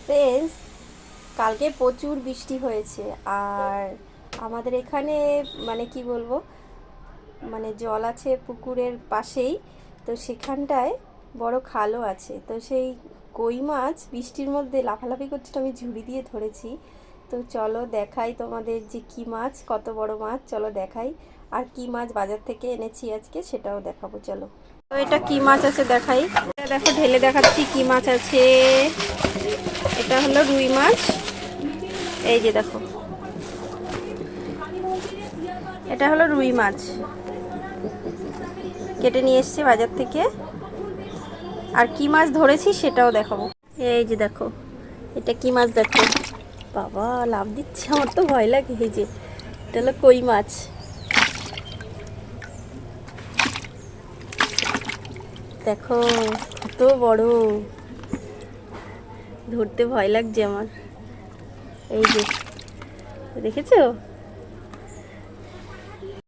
Friends, কালকে প্রচুর বৃষ্টি হয়েছে। আর আমাদের এখানে মানে কি বলবো, মানে জল আছে পুকুরের পাশেই। তো সেখানটায় বড় খালও আছে। তো সেই কই মাছ বৃষ্টির মধ্যে লাফালাফি করছিল, আমি ঝুড়ি দিয়ে ধরেছি। তো চলো দেখাই তোমাদের যে কি মাছ, কত বড় মাছ, চলো দেখাই। আর কি মাছ বাজার থেকে এনেছি আজকে সেটাও দেখাবো, চলো। তো এটা কি মাছ আছে দেখাই। এটা দেখো, ঢেলে দেখাচ্ছি কি মাছ আছে। এটা হলো রুই মাছ, এই যে দেখো, এটা হলো রুই মাছ, কেটে নিয়ে এসেছি বাজার থেকে। আর কি মাছ ধরেছি সেটাও দেখাবো। এই যে দেখো, এটা কি মাছ দেখো, বাবা লাভ দিচ্ছে, আমার তো ভয় লাগে। এই যে এটা হলো কই মাছ, দেখো কত বড়, ধরতে ভয় লাগছে আমার। এই যে দেখেছো।